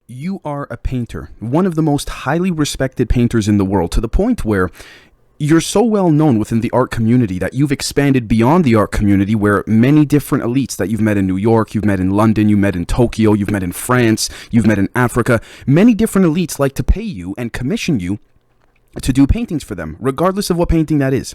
You are a painter, one of the most highly respected painters in the world, to the point where you're so well known within the art community that you've expanded beyond the art community, where many different elites that you've met in New York, you've met in London, you've met in Tokyo, you've met in France, you've met in Africa, many different elites like to pay you and commission you to do paintings for them, regardless of what painting that is.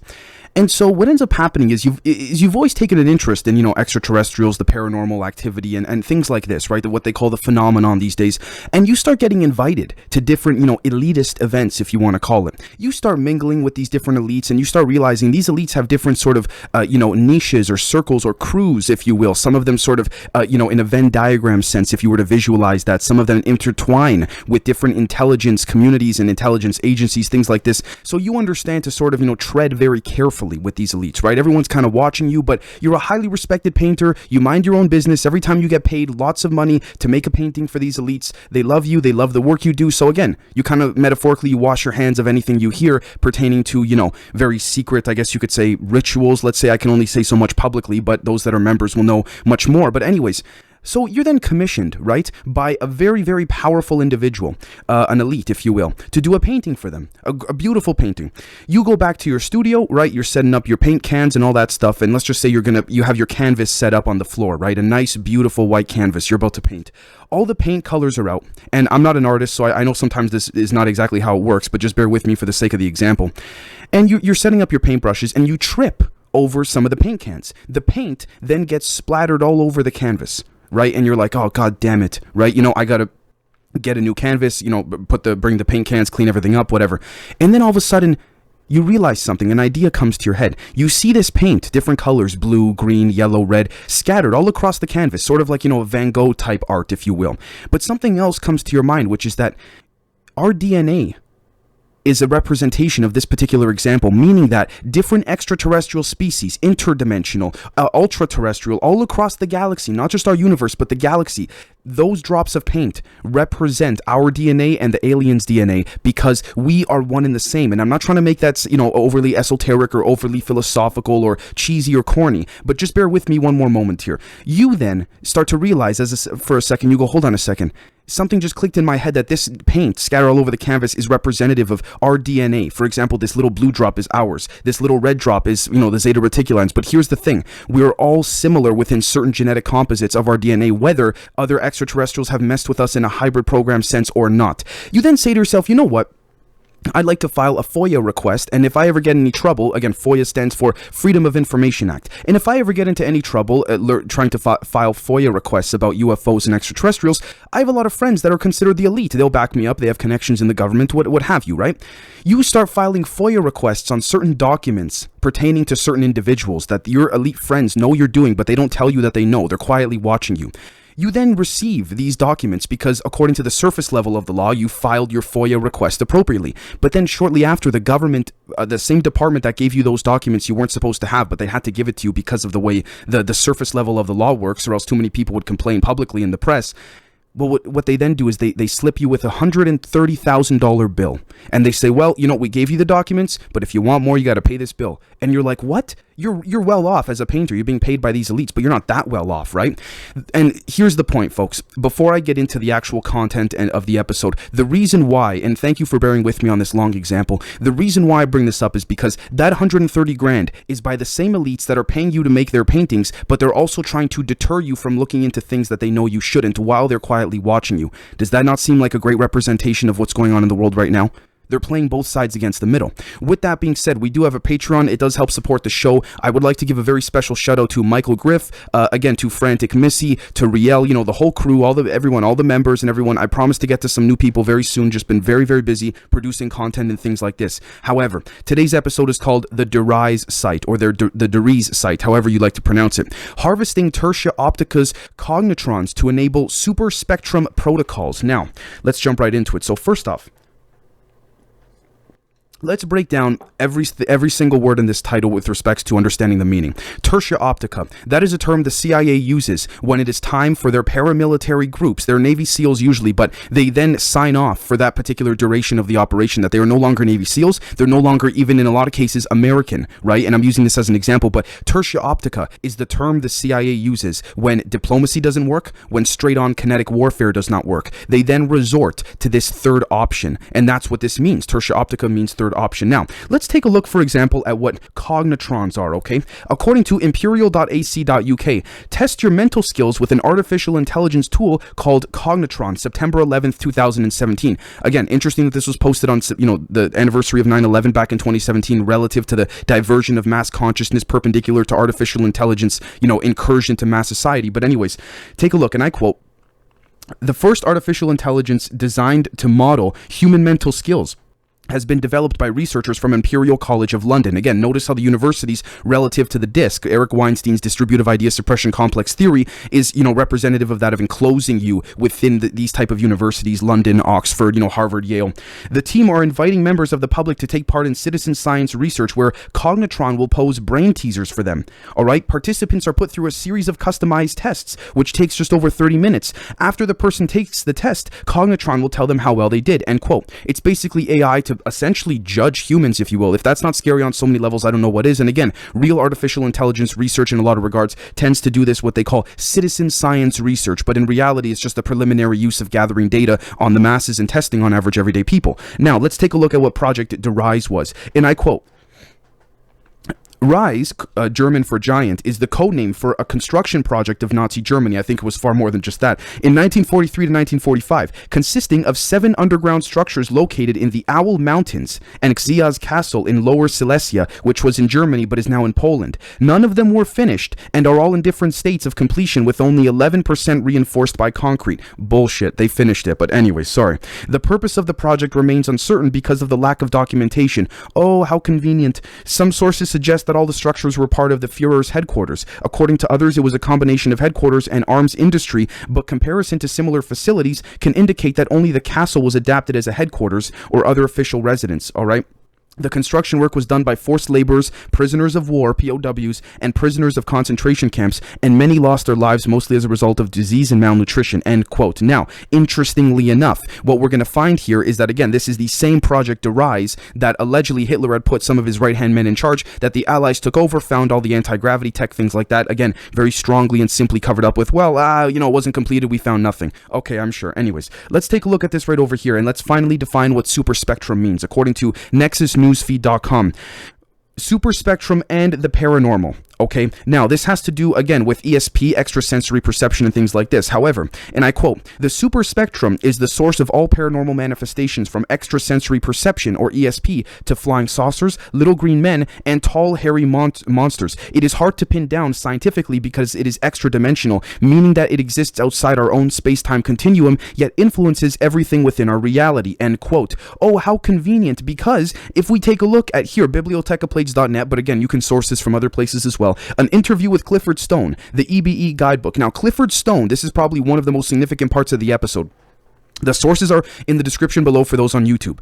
And so what ends up happening is you've always taken an interest in, extraterrestrials, the paranormal activity, and things like this, right? What they call the phenomenon these days. And you start getting invited to different, elitist events, if you want to call it. You start mingling with these different elites, and you start realizing these elites have different sort of, niches or circles or crews, if you will. Some of them sort of, in a Venn diagram sense, if you were to visualize that. Some of them intertwine with different intelligence communities and intelligence agencies, things like this. So you understand to sort of, tread very carefully with these elites, right? Everyone's kind of watching you, but you're a highly respected painter. You mind your own business. Every time you get paid lots of money to make a painting for these elites, they love you. They love the work you do. So again, you kind of metaphorically, you wash your hands of anything you hear pertaining to, very secret, I guess you could say, rituals. Let's say I can only say so much publicly, but those that are members will know much more. But anyways, so you're then commissioned, right, by a very, very powerful individual, an elite, if you will, to do a painting for them, a beautiful painting. You go back to your studio, right, you're setting up your paint cans and all that stuff, and let's just say you have your canvas set up on the floor, right, a nice, beautiful white canvas you're about to paint. All the paint colors are out, and I'm not an artist, so I know sometimes this is not exactly how it works, but just bear with me for the sake of the example. And you're setting up your paintbrushes, and you trip over some of the paint cans. The paint then gets splattered all over the canvas. Right, and you're like, oh, god damn it, right? I gotta get a new canvas, bring the paint cans, clean everything up, whatever. And then all of a sudden, you realize something, an idea comes to your head. You see this paint, different colors, blue, green, yellow, red, scattered all across the canvas, sort of like, a Van Gogh type art, if you will. But something else comes to your mind, which is that our DNA is a representation of this particular example, meaning that different extraterrestrial species, interdimensional, ultra-terrestrial, all across the galaxy, not just our universe, but the galaxy, those drops of paint represent our DNA and the aliens' DNA, because we are one and the same. And I'm not trying to make that, overly esoteric or overly philosophical or cheesy or corny, but just bear with me one more moment here. You then start to realize, for a second, you go, hold on a second. Something just clicked in my head that this paint scattered all over the canvas is representative of our DNA. For example, this little blue drop is ours. This little red drop is, the zeta reticulans. But here's the thing. We're all similar within certain genetic composites of our DNA, whether other extraterrestrials have messed with us in a hybrid program sense or not. You then say to yourself, you know what? I'd like to file a FOIA request, and if I ever get in any trouble, again, FOIA stands for Freedom of Information Act, and if I ever get into any trouble trying to file FOIA requests about UFOs and extraterrestrials, I have a lot of friends that are considered the elite. They'll back me up. They have connections in the government, what have you, right? You start filing FOIA requests on certain documents pertaining to certain individuals that your elite friends know you're doing, but they don't tell you that they know. They're quietly watching you. You then receive these documents because, according to the surface level of the law, you filed your FOIA request appropriately. But then shortly after, the government, the same department that gave you those documents you weren't supposed to have, but they had to give it to you because of the way the surface level of the law works, or else too many people would complain publicly in the press. Well, what they then do is they slip you with a $130,000 bill. And they say, well, we gave you the documents, but if you want more, you got to pay this bill. And you're like, what? You're well off as a painter. You're being paid by these elites, but you're not that well off, right? And here's the point, folks. Before I get into the actual content of the episode, the reason why, and thank you for bearing with me on this long example, the reason why I bring this up is because that 130 grand is by the same elites that are paying you to make their paintings, but they're also trying to deter you from looking into things that they know you shouldn't while they're quietly watching you. Does that not seem like a great representation of what's going on in the world right now? They're playing both sides against the middle. With that being said, we do have a Patreon. It does help support the show. I would like to give a very special shout out to Michael Griff, again, to Frantic Missy, to Riel, the whole crew, all the members and everyone. I promise to get to some new people very soon. Just been very, very busy producing content and things like this. However, today's episode is called the DER-RIESE site, or the DER-RIESE site, however you like to pronounce it. Harvesting TERTIA-OPTICA's COGNITRONS to enable SUPERSPECTRUM protocols. Now, let's jump right into it. So first off, Let's break down every single word in this title with respects to understanding the meaning. Tertia-OPTICA, that is a term the CIA uses when it is time for their paramilitary groups, their Navy SEALs usually, but they then sign off for that particular duration of the operation that they are no longer Navy SEALs, they're no longer even in a lot of cases American, right? And I'm using this as an example, but Tertia-OPTICA is the term the CIA uses when diplomacy doesn't work, when straight-on kinetic warfare does not work. They then resort to this third option, and that's what this means. Tertia-OPTICA means third option. Now, let's take a look, for example, at what cognitrons are, okay? According to imperial.ac.uk, test your mental skills with an artificial intelligence tool called Cognitron, September 11th, 2017. Again, interesting that this was posted on, the anniversary of 9/11 back in 2017 relative to the diversion of mass consciousness perpendicular to artificial intelligence, incursion to mass society. But anyways, take a look, and I quote, "The first artificial intelligence designed to model human mental skills has been developed by researchers from Imperial College of London." Again, notice how the universities relative to the DISC, Eric Weinstein's distributive idea suppression complex theory, is, representative of that, of enclosing you within these type of universities, London, Oxford, Harvard, Yale. "The team are inviting members of the public to take part in citizen science research where Cognitron will pose brain teasers for them. All right, participants are put through a series of customized tests, which takes just over 30 minutes. After the person takes the test, Cognitron will tell them how well they did," end quote. It's basically AI to essentially judge humans, if you will. If that's not scary on so many levels, I don't know what is. And again, real artificial intelligence research in a lot of regards tends to do this, what they call citizen science research, but in reality it's just a preliminary use of gathering data on the masses and testing on average everyday people. Now let's take a look at what Project DER-RIESE was, and I quote, "RISE, German for giant, is the codename for a construction project of Nazi Germany." I think it was far more than just that. "In 1943 to 1945, consisting of 7 underground structures located in the Owl Mountains and Gzia's Castle in Lower Silesia, which was in Germany but is now in Poland. None of them were finished and are all in different states of completion with only 11% reinforced by concrete." Bullshit, they finished it, but anyway, sorry. "The purpose of the project remains uncertain because of the lack of documentation." Oh, how convenient. "Some sources suggest that all the structures were part of the Führer's headquarters. According to others, it was a combination of headquarters and arms industry, but comparison to similar facilities can indicate that only the castle was adapted as a headquarters or other official residence." All right. "The construction work was done by forced laborers, prisoners of war, POWs, and prisoners of concentration camps, and many lost their lives mostly as a result of disease and malnutrition," end quote. Now, interestingly enough, what we're going to find here is that, again, this is the same Project DER-RISE that allegedly Hitler had put some of his right-hand men in charge, that the Allies took over, found all the anti-gravity tech, things like that. Again, very strongly and simply covered up with, well, it wasn't completed, we found nothing. Okay, I'm sure. Anyways, let's take a look at this right over here, and let's finally define what superspectrum means. According to nexusnewsfeed.com, superspectrum and the paranormal. Okay, now this has to do again with ESP, extrasensory perception, and things like this. However, and I quote, "The superspectrum is the source of all paranormal manifestations from extrasensory perception, or ESP, to flying saucers, little green men, and tall, hairy monsters. It is hard to pin down scientifically because it is extra-dimensional, meaning that it exists outside our own space-time continuum, yet influences everything within our reality," end quote. Oh, how convenient, because if we take a look at here, bibliothecaplates.net, but again, you can source this from other places as well. An interview with Clifford Stone, the EBE guidebook. Now, Clifford Stone, this is probably one of the most significant parts of the episode. The sources are in the description below for those on YouTube.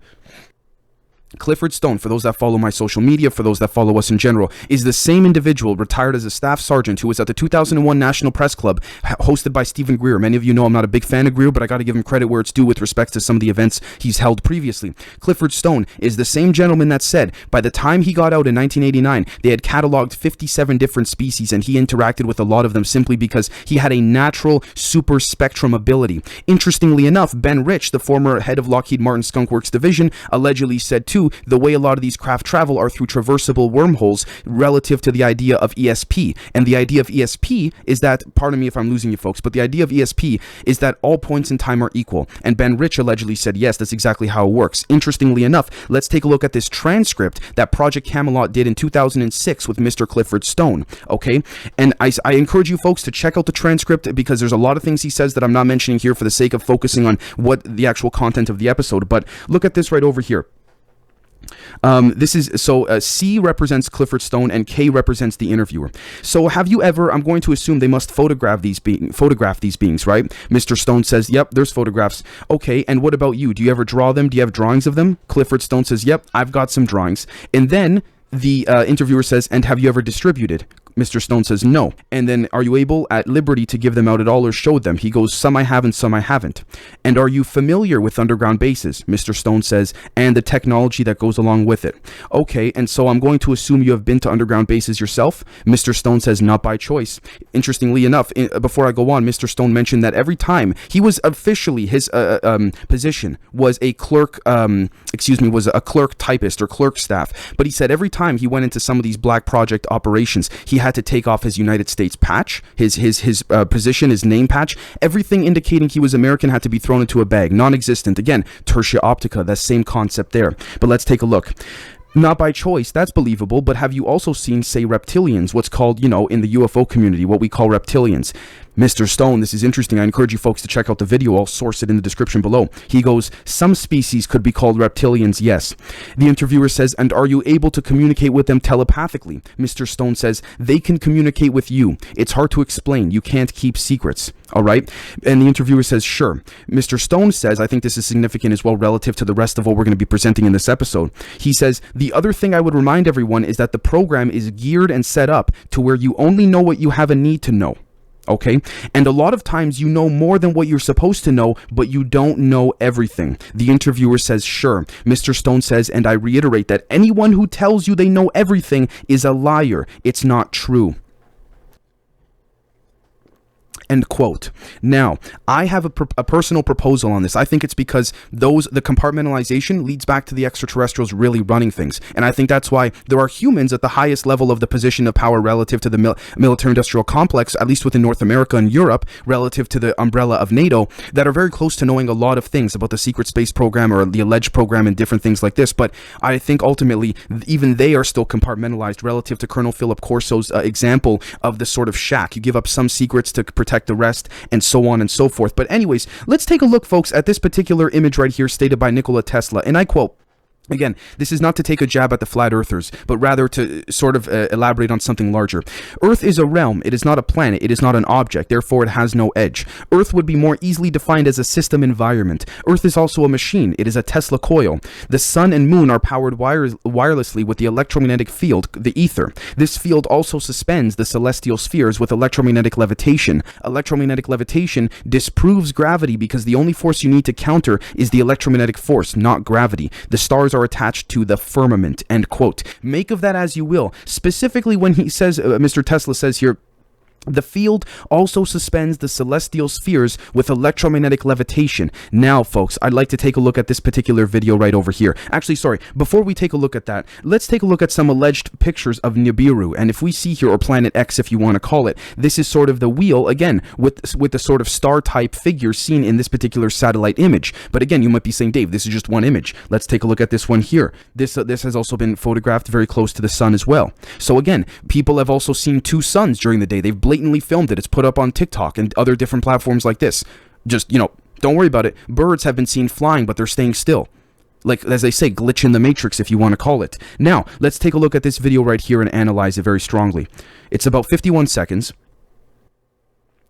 Clifford Stone, for those that follow my social media, for those that follow us in general, is the same individual retired as a staff sergeant who was at the 2001 National Press Club hosted by Stephen Greer. Many of you know I'm not a big fan of Greer, but I got to give him credit where it's due with respect to some of the events he's held previously. Clifford Stone is the same gentleman that said by the time he got out in 1989, they had cataloged 57 different species, and he interacted with a lot of them simply because he had a natural super spectrum ability. Interestingly enough, Ben Rich, the former head of Lockheed Martin Skunk Works division, allegedly said too, the way a lot of these craft travel are through traversable wormholes relative to the idea of ESP. And the idea of ESP is that, pardon me if I'm losing you folks, but the idea of ESP is that all points in time are equal. And Ben Rich allegedly said, yes, that's exactly how it works. Interestingly enough, let's take a look at this transcript that Project Camelot did in 2006 with Mr. Clifford Stone, okay? And I encourage you folks to check out the transcript because there's a lot of things he says that I'm not mentioning here for the sake of focusing on what the actual content of the episode. But look at this right over here. This is so C represents Clifford Stone and K represents the interviewer. So have you ever, I'm going to assume they must photograph these beings, right? Mr. Stone says, yep, there's photographs. Okay, and what about you? Do you ever draw them? Do you have drawings of them? Clifford Stone says, yep, I've got some drawings. And then the interviewer says, and have you ever distributed? Mr. Stone says no. And then, are you able at liberty to give them out at all or show them? He goes, some I have and some I haven't. And are you familiar with underground bases? Mr. Stone says, and the technology that goes along with it. Okay, and so I'm going to assume you have been to underground bases yourself? Mr. Stone says, not by choice. Interestingly enough, before I go on, Mr. Stone mentioned that every time he was officially, his position was a clerk, was a clerk typist or clerk staff. But he said every time he went into some of these black project operations, he had to take off his United States patch, his position, his name patch. Everything indicating he was American had to be thrown into a bag, non-existent. Again, Tertia-OPTICA, that same concept there. But let's take a look. Not by choice, that's believable, but have you also seen, say, reptilians, what's called, in the UFO community, what we call reptilians? Mr. Stone, this is interesting. I encourage you folks to check out the video. I'll source it in the description below. He goes, some species could be called reptilians, yes. The interviewer says, and are you able to communicate with them telepathically? Mr. Stone says, they can communicate with you. It's hard to explain. You can't keep secrets. All right. And the interviewer says, sure. Mr. Stone says, I think this is significant as well relative to the rest of what we're going to be presenting in this episode. He says, the other thing I would remind everyone is that the program is geared and set up to where you only know what you have a need to know. Okay, and a lot of times you know more than what you're supposed to know, but you don't know everything. The interviewer says, sure. Mr. Stone says, and I reiterate that anyone who tells you they know everything is a liar. It's not true. End quote. Now, I have a personal proposal on this. I think it's because the compartmentalization leads back to the extraterrestrials really running things. And I think that's why there are humans at the highest level of the position of power relative to the military-industrial complex, at least within North America and Europe, relative to the umbrella of NATO, that are very close to knowing a lot of things about the secret space program or the alleged program and different things like this. But I think ultimately, even they are still compartmentalized relative to Colonel Philip Corso's example of the sort of shack. You give up some secrets to protect the rest, and so on and so forth. But anyways, let's take a look, folks, at this particular image right here stated by Nikola Tesla, and I quote, again, this is not to take a jab at the flat earthers, but rather to sort of elaborate on something larger. Earth is a realm. It is not a planet. It is not an object. Therefore, it has no edge. Earth would be more easily defined as a system environment. Earth is also a machine. It is a Tesla coil. The sun and moon are powered wirelessly with the electromagnetic field, the ether. This field also suspends the celestial spheres with electromagnetic levitation. Electromagnetic levitation disproves gravity because the only force you need to counter is the electromagnetic force, not gravity. The stars are attached to the firmament, end quote. Make of that as you will. Specifically when he says, Mr. Tesla says here, the field also suspends the celestial spheres with electromagnetic levitation. Now, folks, I'd like to take a look at this particular video right over here. Actually, sorry, before we take a look at that, let's take a look at some alleged pictures of Nibiru. And if we see here, or Planet X, if you want to call it, this is sort of the wheel, again, with the sort of star-type figure seen in this particular satellite image. But again, you might be saying, Dave, this is just one image. Let's take a look at this one here. This has also been photographed very close to the sun as well. So again, people have also seen two suns during the day. They've blatantly filmed it. It's put up on TikTok and other different platforms like this. Just, don't worry about it. Birds have been seen flying, but they're staying still. Like, as they say, glitch in the matrix, if you want to call it. Now, let's take a look at this video right here and analyze it very strongly. It's about 51 seconds.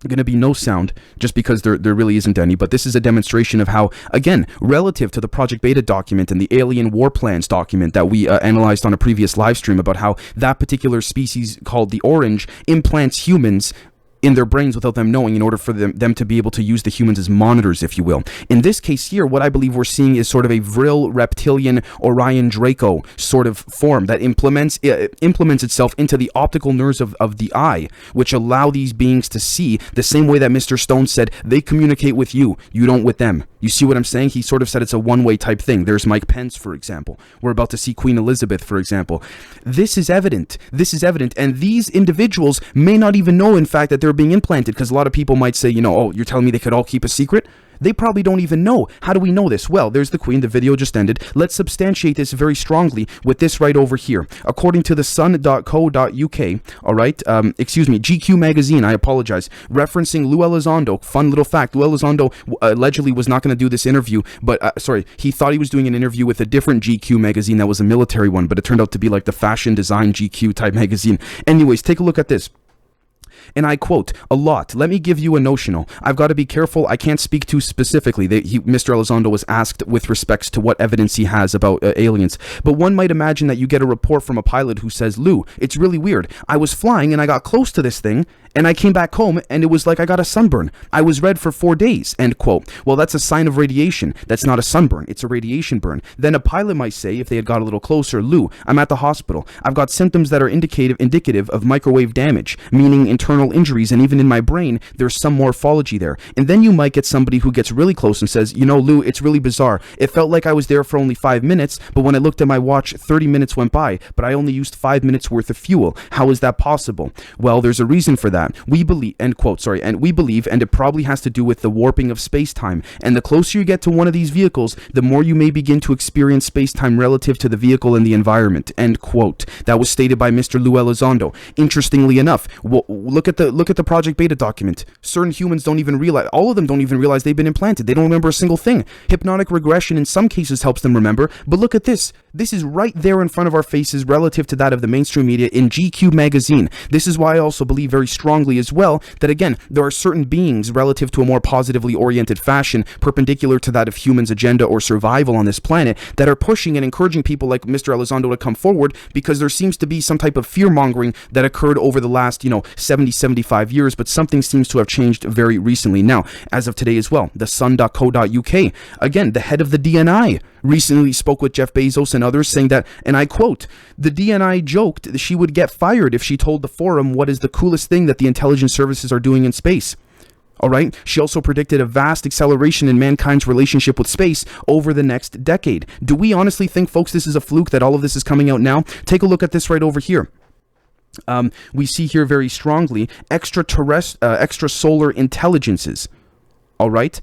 Going to be no sound, just because there really isn't any, but this is a demonstration of how, again, relative to the Project Beta document and the Alien War Plans document that we analyzed on a previous live stream about how that particular species called the Orange implants humans in their brains without them knowing in order for them to be able to use the humans as monitors, if you will. In this case here, what I believe we're seeing is sort of a vril reptilian Orion Draco sort of form that implements itself into the optical nerves of the eye, which allow these beings to see the same way that Mr. Stone said they communicate with you, you don't with them. You see what I'm saying? He sort of said it's a one-way type thing. There's Mike Pence, for example. We're about to see Queen Elizabeth, for example. This is evident. And these individuals may not even know, in fact, that they're being implanted, because a lot of people might say, oh, you're telling me they could all keep a secret? They probably don't even know. How do we know this? Well, there's the Queen. The video just ended. Let's substantiate this very strongly with this right over here. According to the sun.co.uk, all right, GQ magazine, I apologize, referencing Lou Elizondo. Fun little fact, Lou Elizondo allegedly was not going to do this interview, but he thought he was doing an interview with a different GQ magazine that was a military one, but it turned out to be like the fashion design GQ type magazine. Anyways, take a look at this. And I quote, "A lot. Let me give you a notional. I've got to be careful. I can't speak too specifically." Mr. Elizondo was asked with respects to what evidence he has about aliens. But one might imagine that you get a report from a pilot who says, "Lou, it's really weird. I was flying and I got close to this thing and I came back home and it was like I got a sunburn. I was red for 4 days." End quote. Well, that's a sign of radiation. That's not a sunburn. It's a radiation burn. Then a pilot might say, if they had got a little closer, "Lou, I'm at the hospital. I've got symptoms that are indicative of microwave damage, meaning internal injuries, and even in my brain, there's some morphology there." And then you might get somebody who gets really close and says, "You know, Lou, it's really bizarre. It felt like I was there for only 5 minutes, but when I looked at my watch, 30 minutes went by, but I only used 5 minutes worth of fuel. How is that possible?" Well, there's a reason for that. We believe, end quote, sorry, and we believe, and it probably has to do with the warping of space-time. And the closer you get to one of these vehicles, the more you may begin to experience space-time relative to the vehicle and the environment. End quote. That was stated by Mr. Lou Elizondo. Interestingly enough, look at the Project Beta document. Certain humans don't even realize, all of them don't even realize they've been implanted. They don't remember a single thing. Hypnotic regression in some cases helps them remember, but look at this. This is right there in front of our faces relative to that of the mainstream media in GQ magazine. This is why I also believe very strongly as well that, again, there are certain beings relative to a more positively oriented fashion, perpendicular to that of humans' agenda or survival on this planet, that are pushing and encouraging people like Mr. Elizondo to come forward, because there seems to be some type of fear-mongering that occurred over the last, 70, 75 years, but something seems to have changed very recently. Now, as of today as well, the sun.co.uk, again, the head of the DNI recently spoke with Jeff Bezos and others, saying that, and I quote, "The DNI joked that she would get fired if she told the forum what is the coolest thing that the intelligence services are doing in space." All right. She also predicted a vast acceleration in mankind's relationship with space over the next decade. Do we honestly think, folks, this is a fluke that all of this is coming out now? Take a look at this right over here. We see here very strongly extrasolar intelligences. All right.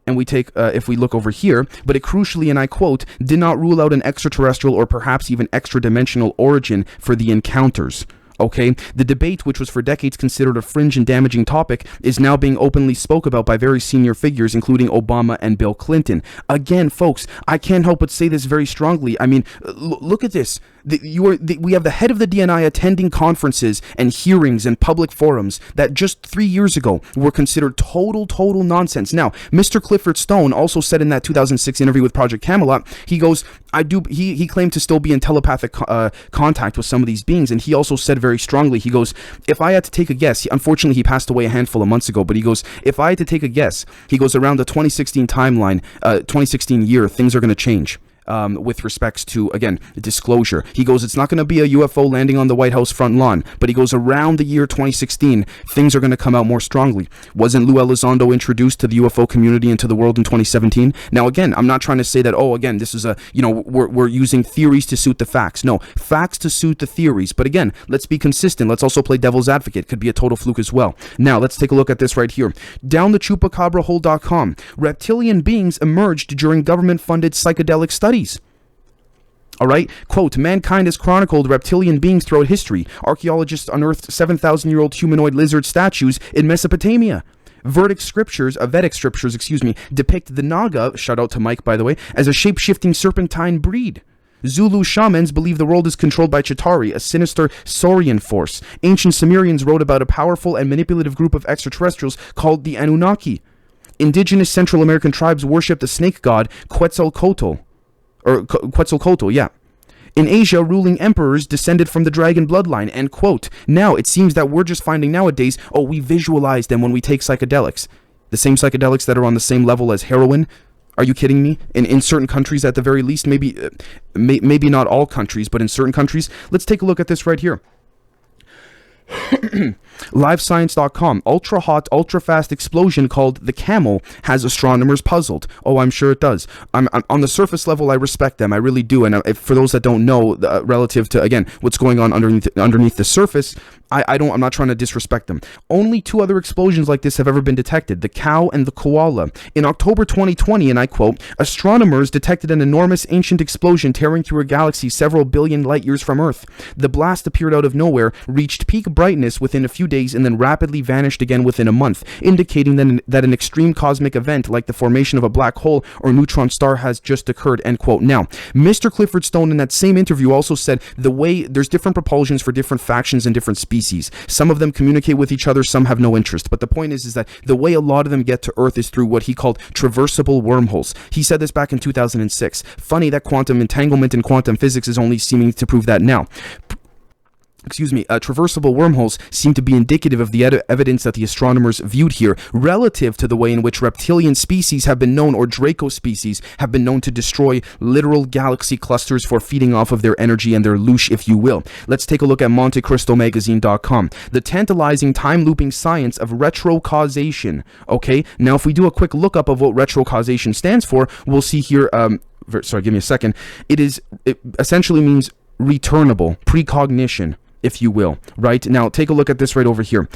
And we take, if we look over here, but it crucially, and I quote, "did not rule out an extraterrestrial or perhaps even extra-dimensional origin for the encounters." Okay, the debate, which was for decades considered a fringe and damaging topic, is now being openly spoke about by very senior figures, including Obama and Bill Clinton. Again, folks, I can't help but say this very strongly. I mean, look at this. We have the head of the DNI attending conferences and hearings and public forums that just 3 years ago were considered total nonsense. Now, Mr. Clifford Stone also said in that 2006 interview with Project Camelot, he goes, he claimed to still be in telepathic contact with some of these beings, and he also said very strongly, he goes, "If I had to take a guess," unfortunately he passed away a handful of months ago, but he goes, "If I had to take a guess," he goes, "around the 2016 timeline, 2016 year, things are going to change." With respects to, again, disclosure. He goes, "It's not going to be a UFO landing on the White House front lawn," but he goes, "around the year 2016, things are going to come out more strongly." Wasn't Lou Elizondo introduced to the UFO community and to the world in 2017? Now, again, I'm not trying to say that, oh, again, this is we're using theories to suit the facts. No, facts to suit the theories. But again, let's be consistent. Let's also play devil's advocate. Could be a total fluke as well. Now, let's take a look at this right here. DownTheChupacabrahole.com. Reptilian beings emerged during government-funded psychedelic studies. All right, quote, "Mankind has chronicled reptilian beings throughout history. Archaeologists unearthed 7,000-year-old humanoid lizard statues in Mesopotamia. Vedic scriptures, depict the Naga," shout out to Mike, by the way, "as a shape-shifting serpentine breed. Zulu shamans believe the world is controlled by Chitauri, a sinister Saurian force. Ancient Sumerians wrote about a powerful and manipulative group of extraterrestrials called the Anunnaki. Indigenous Central American tribes worship the snake god Quetzalcoatl. In Asia, ruling emperors descended from the dragon bloodline," end quote. Now, it seems that we're just finding nowadays, we visualize them when we take psychedelics. The same psychedelics that are on the same level as heroin. Are you kidding me? In certain countries, at the very least, maybe not all countries, but in certain countries. Let's take a look at this right here. LiveScience.com, ultra hot, ultra fast explosion called the Camel has astronomers puzzled. Oh, I'm sure it does. I'm on the surface level, I respect them. I really do. And for those that don't know, relative to, again, what's going on underneath the surface, I'm not trying to disrespect them. Only 2 other explosions like this have ever been detected, the cow and the koala. In October 2020, and I quote, astronomers detected an enormous ancient explosion tearing through a galaxy several billion light years from Earth. The blast appeared out of nowhere, reached peak brightness within a few days, and then rapidly vanished again within a month, indicating that an extreme cosmic event like the formation of a black hole or neutron star has just occurred, end quote. Now, Mr. Clifford Stone in that same interview also said there's different propulsions for different factions and different species. Some of them communicate with each other, some have no interest. But the point is that the way a lot of them get to Earth is through what he called traversable wormholes. He said this back in 2006. Funny that quantum entanglement and quantum physics is only seeming to prove that now. Traversable wormholes seem to be indicative of the evidence that the astronomers viewed here, relative to the way in which reptilian species have been known, or Draco species, have been known to destroy literal galaxy clusters for feeding off of their energy and their loosh, if you will. Let's take a look at MonteCristoMagazine.com. The tantalizing time-looping science of retrocausation. Okay, now if we do a quick lookup of what retrocausation stands for, we'll see here, sorry, give me a second. It essentially means returnable, precognition, if you will, right? Now, take a look at this right over here.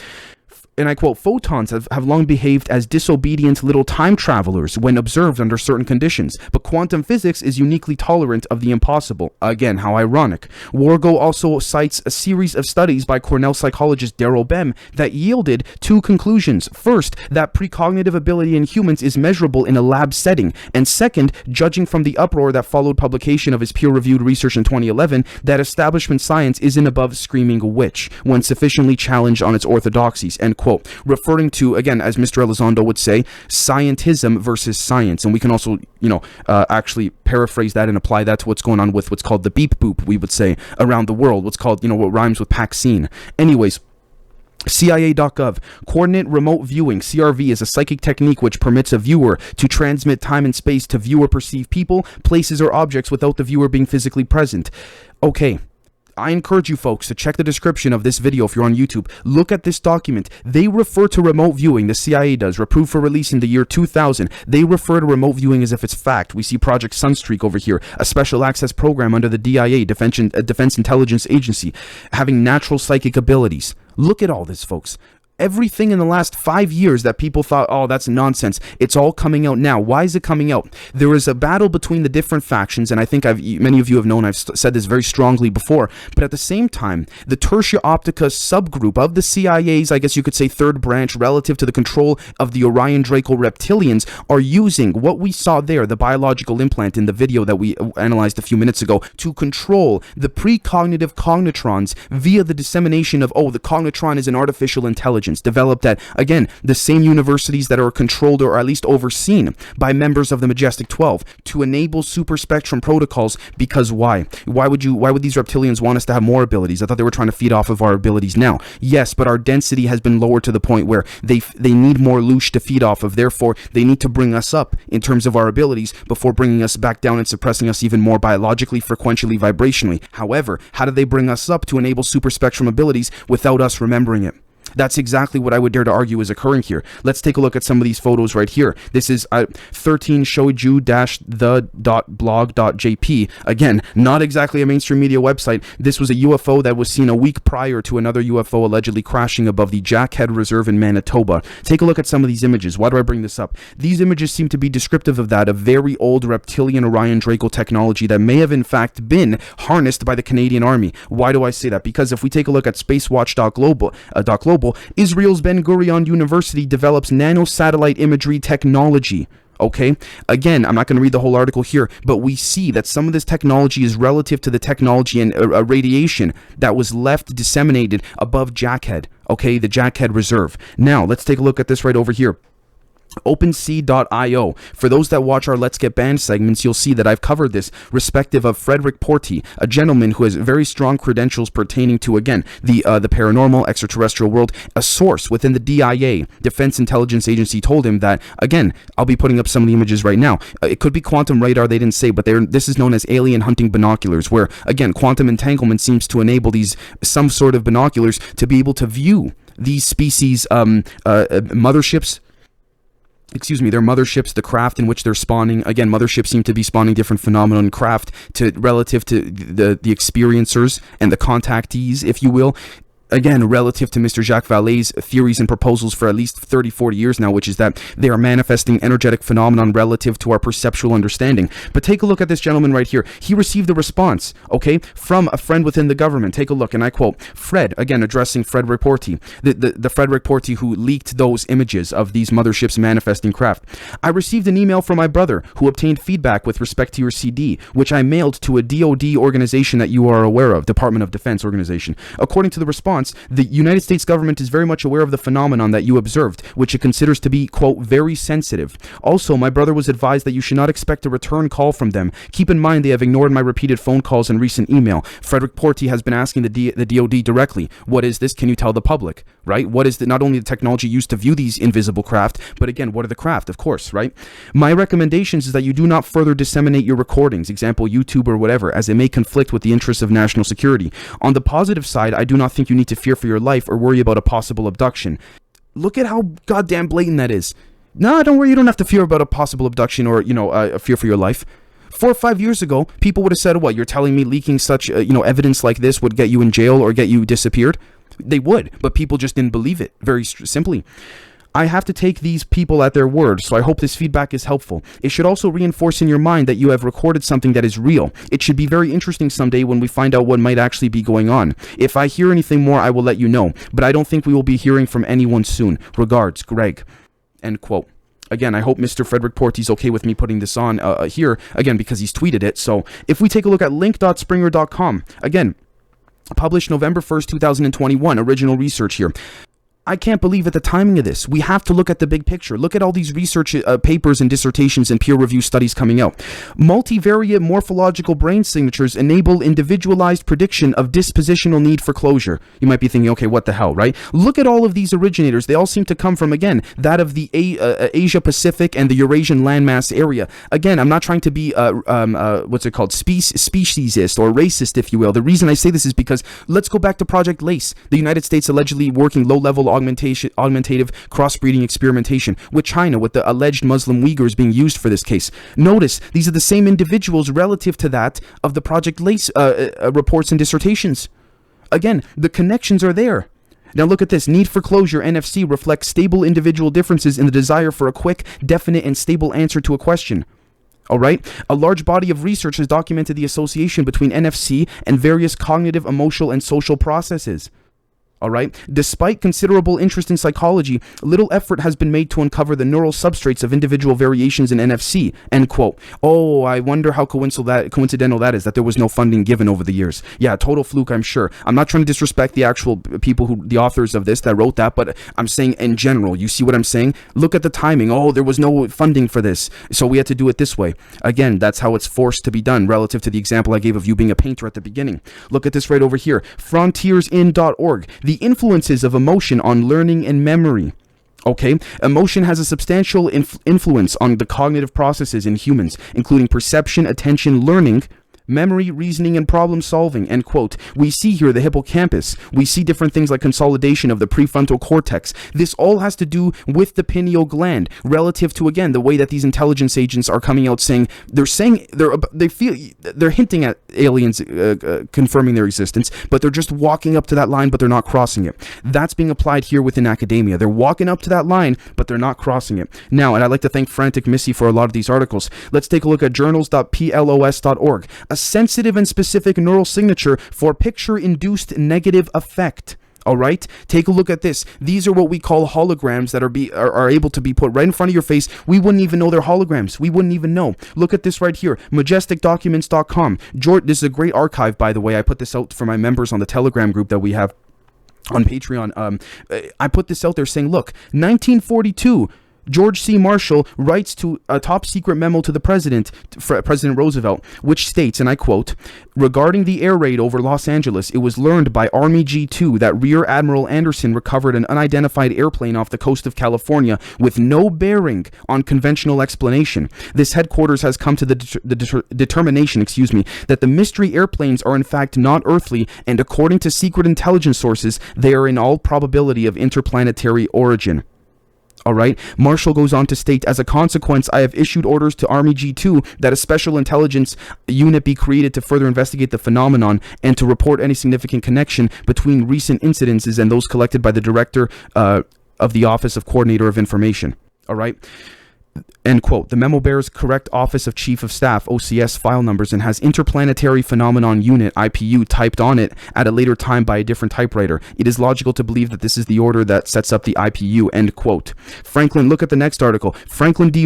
And I quote, photons have long behaved as disobedient little time travelers when observed under certain conditions, but quantum physics is uniquely tolerant of the impossible. Again, how ironic. Wargo also cites a series of studies by Cornell psychologist Daryl Bem that yielded 2 conclusions. First, that precognitive ability in humans is measurable in a lab setting, and second, judging from the uproar that followed publication of his peer-reviewed research in 2011, that establishment science isn't above screaming witch when sufficiently challenged on its orthodoxies, end quote. Referring to, again, as Mr. Elizondo would say, scientism versus science. And we can also, actually paraphrase that and apply that to what's going on with what's called the beep boop, we would say, around the world. What's called, what rhymes with vaccine. Anyways, CIA.gov. Coordinate remote viewing, CRV, is a psychic technique which permits a viewer to transmit time and space to view or perceive people, places, or objects without the viewer being physically present. Okay. I encourage you folks to check the description of this video if you're on YouTube. Look at this document. They refer to remote viewing, the CIA does, approved for release in the year 2000. They refer to remote viewing as if it's fact. We see Project Sunstreak over here, a special access program under the DIA, Defense Intelligence Agency, having natural psychic abilities. Look at all this, folks. Everything in the last 5 years that people thought, oh, that's nonsense, it's all coming out now. Why is it coming out? There is a battle between the different factions, and I think many of you have known I've said this very strongly before, but at the same time, the Tertia-OPTICA subgroup of the CIA's, I guess you could say, third branch relative to the control of the Orion Draco reptilians, are using what we saw there, the biological implant in the video that we analyzed a few minutes ago, to control the precognitive cognitrons via the dissemination of, the cognitron is an artificial intelligence developed at, again, the same universities that are controlled or at least overseen by members of the Majestic 12 to enable superspectrum protocols. Because why? Why would these reptilians want us to have more abilities? I thought they were trying to feed off of our abilities now. Yes, but our density has been lowered to the point where they need more loosh to feed off of. Therefore, they need to bring us up in terms of our abilities before bringing us back down and suppressing us even more biologically, frequentially, vibrationally. However, how do they bring us up to enable superspectrum abilities without us remembering it? That's exactly what I would dare to argue is occurring here. Let's take a look at some of these photos right here. This is 13shoju-the.blog.jp. Again, not exactly a mainstream media website. This was a UFO that was seen a week prior to another UFO allegedly crashing above the Jackhead Reserve in Manitoba. Take a look at some of these images. Why do I bring this up? These images seem to be descriptive of that, a very old reptilian Orion Draco technology that may have in fact been harnessed by the Canadian Army. Why do I say that? Because if we take a look at spacewatch.global, Israel's Ben Gurion University develops nanosatellite imagery technology. Okay, again, I'm not going to read the whole article here, but we see that some of this technology is relative to the technology and radiation that was left disseminated above Jackhead, okay, the Jackhead Reserve. Now, let's take a look at this right over here. OpenSea.io. For those that watch our Let's Get Banned segments, you'll see that I've covered this, respective of Frederick Porty, a gentleman who has very strong credentials pertaining to, again, the paranormal, extraterrestrial world. A source within the DIA, Defense Intelligence Agency, told him that, again, I'll be putting up some of the images right now. It could be quantum radar, they didn't say, but this is known as alien hunting binoculars, where, again, quantum entanglement seems to enable some sort of binoculars to be able to view these species, motherships. Their motherships, the craft in which they're spawning. Again, motherships seem to be spawning different phenomena in craft relative to the experiencers and the contactees, if you will. Again, relative to Mr. Jacques Vallée's theories and proposals for at least 30, 40 years now, which is that they are manifesting energetic phenomenon relative to our perceptual understanding. But take a look at this gentleman right here. He received a response, okay, from a friend within the government. Take a look, and I quote, Fred, again, addressing Frederick Porty, the Frederick Porty who leaked those images of these motherships manifesting craft. I received an email from my brother who obtained feedback with respect to your CD, which I mailed to a DOD organization that you are aware of, Department of Defense organization. According to the response, the United States government is very much aware of the phenomenon that you observed, which it considers to be, quote, very sensitive. Also, my brother was advised that you should not expect a return call from them. Keep in mind they have ignored my repeated phone calls and recent email. Frederick Porty has been asking the DOD directly, what is this? Can you tell the public, right? What is not only the technology used to view these invisible craft, but again, what are the craft, of course, right? My recommendations is that you do not further disseminate your recordings, example, YouTube or whatever, as it may conflict with the interests of national security. On the positive side, I do not think you need to fear for your life or worry about a possible abduction. Look at how goddamn blatant that is. No, don't worry, you don't have to fear about a possible abduction or, a fear for your life. 4 or 5 years ago, people would have said, what, you're telling me leaking such, evidence like this would get you in jail or get you disappeared? They would, but people just didn't believe it, very simply. I have to take these people at their word, so I hope this feedback is helpful. It should also reinforce in your mind that you have recorded something that is real. It should be very interesting someday when we find out what might actually be going on. If I hear anything more, I will let you know, but I don't think we will be hearing from anyone soon. Regards, Greg. End quote. Again, I hope Mr. Frederick Porty's okay with me putting this on here, again, because he's tweeted it. So if we take a look at link.springer.com, again, published November 1st, 2021, original research here. I can't believe at the timing of this. We have to look at the big picture. Look at all these research papers and dissertations and peer-reviewed studies coming out. Multivariate morphological brain signatures enable individualized prediction of dispositional need for closure. You might be thinking, okay, what the hell, right? Look at all of these originators. They all seem to come from, again, that of the Asia-Pacific and the Eurasian landmass area. Again, I'm not trying to be, speciesist or racist, if you will. The reason I say this is because let's go back to Project LACE, the United States allegedly working low-level augmentative crossbreeding experimentation with China, with the alleged Muslim Uyghurs being used for this case. Notice, these are the same individuals relative to that of the Project LACE reports and dissertations. Again, the connections are there. Now look at this. Need for closure, NFC, reflects stable individual differences in the desire for a quick, definite, and stable answer to a question. All right. A large body of research has documented the association between NFC and various cognitive, emotional, and social processes. All right. Despite considerable interest in psychology, little effort has been made to uncover the neural substrates of individual variations in NFC. End quote. Oh, I wonder how coincidental that is, that there was no funding given over the years. Yeah, total fluke, I'm sure. I'm not trying to disrespect the actual people the authors of this that wrote that, but I'm saying in general, you see what I'm saying? Look at the timing. Oh, there was no funding for this, so we had to do it this way. Again, that's how it's forced to be done relative to the example I gave of you being a painter at the beginning. Look at this right over here. Frontiersin.org. The influences of emotion on learning and memory. Okay, emotion has a substantial influence on the cognitive processes in humans, including perception, attention, learning, memory, reasoning, and problem solving. End quote. We see here the hippocampus. We see different things like consolidation of the prefrontal cortex. This all has to do with the pineal gland relative to, again, the way that these intelligence agents are coming out saying they're hinting at aliens confirming their existence, but they're just walking up to that line, but they're not crossing it. That's being applied here within academia. They're walking up to that line, but they're not crossing it. Now, and I'd like to thank Frantic Missy for a lot of these articles. Let's take a look at journals.plos.org. A sensitive and specific neural signature for picture-induced negative effect. All right, take a look at this. These are what we call holograms that are able to be put right in front of your face. We wouldn't even know they're holograms. We wouldn't even know. Look at this right here, majesticdocuments.com. This is a great archive, by the way. I put this out for my members on the Telegram group that we have on Patreon. I put this out there saying, look, 1942. George C. Marshall writes to a top secret memo to the President Roosevelt, which states, and I quote, regarding the air raid over Los Angeles, it was learned by Army G2 that Rear Admiral Anderson recovered an unidentified airplane off the coast of California with no bearing on conventional explanation. This headquarters has come to the determination, that the mystery airplanes are in fact not earthly, and according to secret intelligence sources, they are in all probability of interplanetary origin. All right. Marshall goes on to state, as a consequence, I have issued orders to Army G2 that a special intelligence unit be created to further investigate the phenomenon and to report any significant connection between recent incidences and those collected by the director of the Office of Coordinator of Information. All right. End quote. The memo bears correct Office of Chief of Staff, OCS, file numbers and has Interplanetary Phenomenon Unit, IPU, typed on it at a later time by a different typewriter. It is logical to believe that this is the order that sets up the IPU, end quote. Franklin, look at the next article. Franklin D.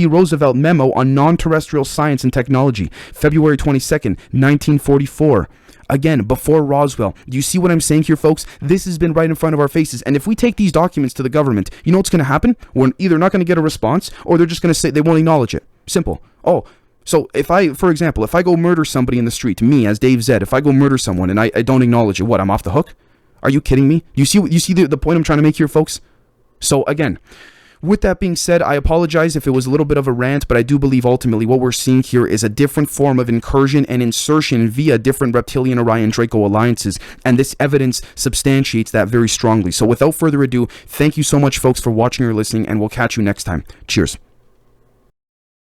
Roosevelt memo on non-terrestrial science and technology, February 22nd, 1944. Again, before Roswell. Do you see what I'm saying here, folks? This has been right in front of our faces. And if we take these documents to the government, you know what's going to happen? We're either not going to get a response, or they're just going to say they won't acknowledge it. Simple. Oh, so for example, if I go murder somebody in the street, me as Dave Zed, if I go murder someone and I don't acknowledge it, what, I'm off the hook? Are you kidding me? You see the point I'm trying to make here, folks? So again, with that being said, I apologize if it was a little bit of a rant, but I do believe ultimately what we're seeing here is a different form of incursion and insertion via different reptilian Orion Draco alliances, and this evidence substantiates that very strongly. So without further ado, thank you so much, folks, for watching or listening, and we'll catch you next time. Cheers.